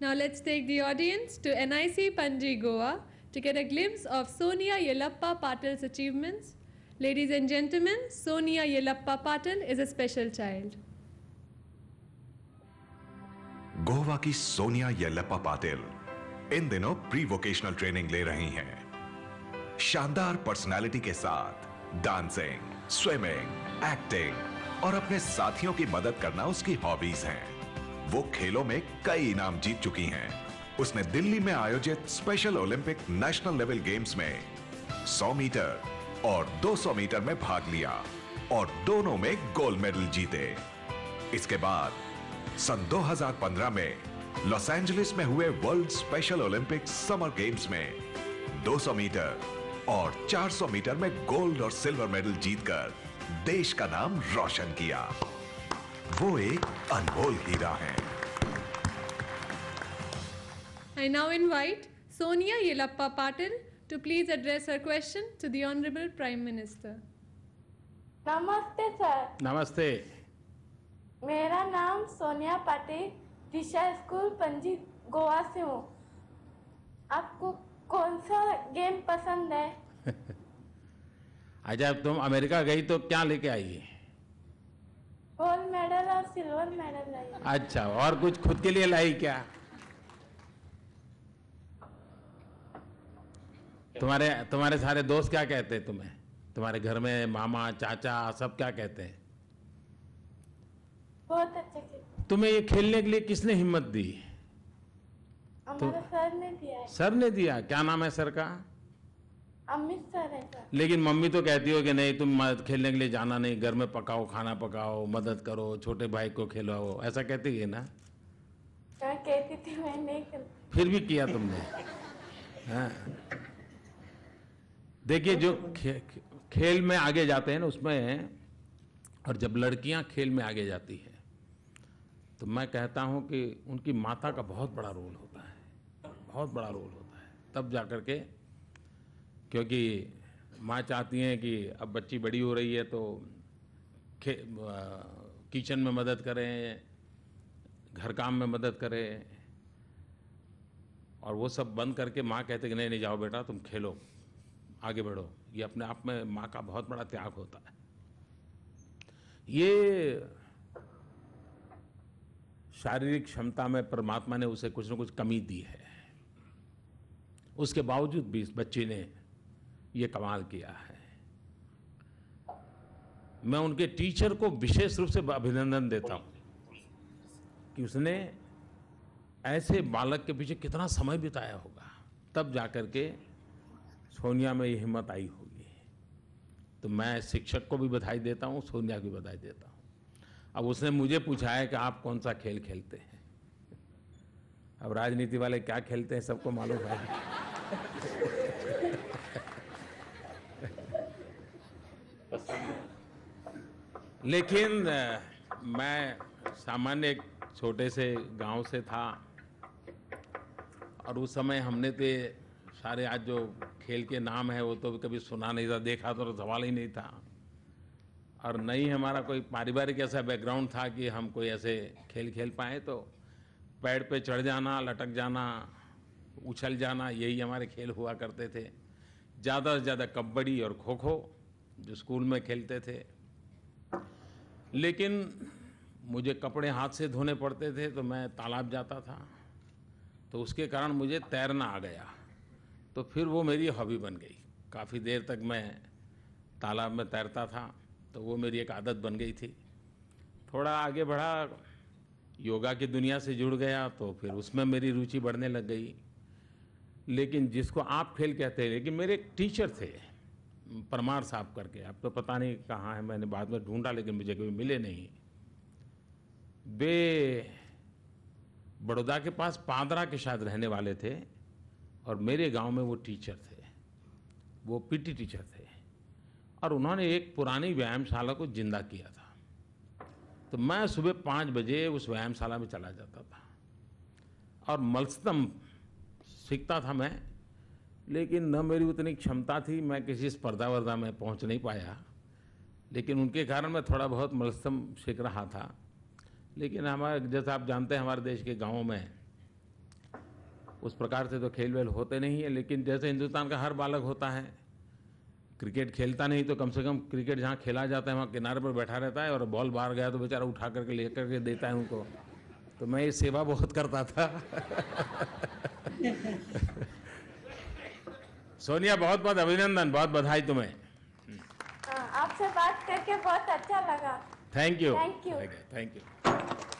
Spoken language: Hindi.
Now let's take the audience to NIC Panji, Goa to get a glimpse of Sonia Yellappa Patil's achievements. Ladies and gentlemen, Sonia Yellappa Patil is a special child. Goa की सोनिया येल्लप्पा पाटिल इन दिनों प्री वोकेशनल ट्रेनिंग ले रही हैं। शानदार पर्सनालिटी के साथ डांसिंग, स्विमिंग, एक्टिंग और अपने साथियों की मदद करना उसकी हॉबीज हैं। वो खेलों में कई इनाम जीत चुकी हैं। उसने दिल्ली में आयोजित special Olympic national level games में 100 मीटर और 200 मीटर में भाग लिया और दोनों में गोल्ड मेडल जीते। इसके बाद सन 2015 में लॉस एंजलिस में हुए world special Olympic summer games में 200 मीटर और 400 मीटर में गोल्ड और सिल्वर मेडल जीतकर देश का नाम रोशन किया। वो एक अनमोल हीरा है। I now invite Sonia Yellappa Patil to please address her question to the Honorable Prime Minister. नमस्ते सर। नमस्ते। मेरा नाम सोनिया पाटिल, दिशा स्कूल पंजी, गोवा से हूँ। आपको कौन सा गेम पसंद है? अच्छा, तुम अमेरिका गई तो क्या लेके आई? गोल्ड मेडल और सिल्वर मेडल लाई। अच्छा, और कुछ खुद के लिए लाई क्या? तुम्हारे सारे दोस्त क्या कहते हैं तुम्हें? तुम्हारे घर में मामा, चाचा सब क्या कहते हैं? बहुत अच्छे खेल। तुम्हें ये खेलने के लिए किसने हिम्मत दी? हमारे सर ने दिया है। सर ने दिया? क्या नाम है सर का? अमित सर है सर। लेकिन मम्मी तो कहती हो कि नहीं, तुम खेलने के लिए जाना नहीं, घर में पकाओ, खाना पकाओ, मदद करो, छोटे भाई को खिलाओ, ऐसा कहती है ना? मैं कहती थी मैं नहीं खेलती। फिर भी किया तुमने। हाँ। देखिए, जो खेल में आगे जाते हैं ना उसमें, और जब लड़कियां खेल में आगे जाती है तो मैं कहता हूं कि उनकी माता का बहुत बड़ा रोल होता है, बहुत बड़ा रोल होता है। तब जाकर के, क्योंकि माँ चाहती हैं कि अब बच्ची बड़ी हो रही है तो किचन में मदद करें, घर काम में मदद करें, और वो सब बंद करके माँ कहते कि नहीं नहीं, जाओ बेटा तुम खेलो, आगे बढ़ो। ये अपने आप में माँ का बहुत बड़ा त्याग होता है। ये शारीरिक क्षमता में परमात्मा ने उसे कुछ न कुछ कमी दी है, उसके बावजूद भी इस बच्ची ने ये कमाल किया है। मैं उनके टीचर को विशेष रूप से अभिनंदन देता हूं कि उसने ऐसे बालक के पीछे कितना समय बिताया होगा, तब जाकर के सोनिया में ये हिम्मत आई होगी। तो मैं शिक्षक को भी बधाई देता हूँ, सोनिया की बधाई देता हूँ। अब उसने मुझे पूछा है कि आप कौन सा खेल खेलते हैं। अब राजनीति वाले क्या खेलते हैं सबको मालूम है। लेकिन मैं सामान्य एक छोटे से गांव से था, और उस समय हमने तो सारे आज जो खेल के नाम है वो तो कभी सुना नहीं था, देखा तो सवाल ही नहीं था, और न ही हमारा कोई पारिवारिक ऐसा बैकग्राउंड था कि हम कोई ऐसे खेल खेल पाए। तो पेड़ पे चढ़ जाना, लटक जाना, उछल जाना, यही हमारे खेल हुआ करते थे। ज़्यादा से ज़्यादा कबड्डी और खो खो जो स्कूल में खेलते थे। लेकिन मुझे कपड़े हाथ से धोने पड़ते थे तो मैं तालाब जाता था, तो उसके कारण मुझे तैरना आ गया। तो फिर वो मेरी हॉबी बन गई। काफ़ी देर तक मैं तालाब में तैरता था, तो वो मेरी एक आदत बन गई थी। थोड़ा आगे बढ़ा, योगा की दुनिया से जुड़ गया, तो फिर उसमें मेरी रुचि बढ़ने लग गई। लेकिन जिसको आप खेल कहते हैं, लेकिन मेरे एक टीचर थे परमार साहब करके, अब तो पता नहीं कहाँ है, मैंने बाद में ढूंढा लेकिन मुझे कभी मिले नहीं। वे बड़ौदा के पास पादरा के शायद रहने वाले थे, और मेरे गांव में वो टीचर थे, वो पीटी टीचर थे, और उन्होंने एक पुरानी व्यायामशाला को जिंदा किया था। तो मैं सुबह 5 बजे उस व्यायामशाला में चला जाता था और मल्लखंब सीखता था मैं, लेकिन न मेरी उतनी क्षमता थी, मैं किसी स्पर्धा वर्धा में पहुंच नहीं पाया। लेकिन उनके कारण मैं थोड़ा बहुत मल्लखंब सीख रहा था। लेकिन हमारे, जैसा आप जानते हैं, हमारे देश के गाँवों में उस प्रकार से तो खेल वेल होते नहीं है, लेकिन जैसे हिंदुस्तान का हर बालक होता है, क्रिकेट खेलता नहीं तो कम से कम क्रिकेट जहाँ खेला जाता है वहाँ किनारे पर बैठा रहता है, और बॉल बाहर गया तो बेचारा उठा करके ले करके देता है उनको। तो मैं ये सेवा बहुत करता था। सोनिया, बहुत बहुत अभिनंदन, बहुत बधाई तुम्हें। आपसे बात करके बहुत अच्छा लगा। Thank you. Thank you. Thank you.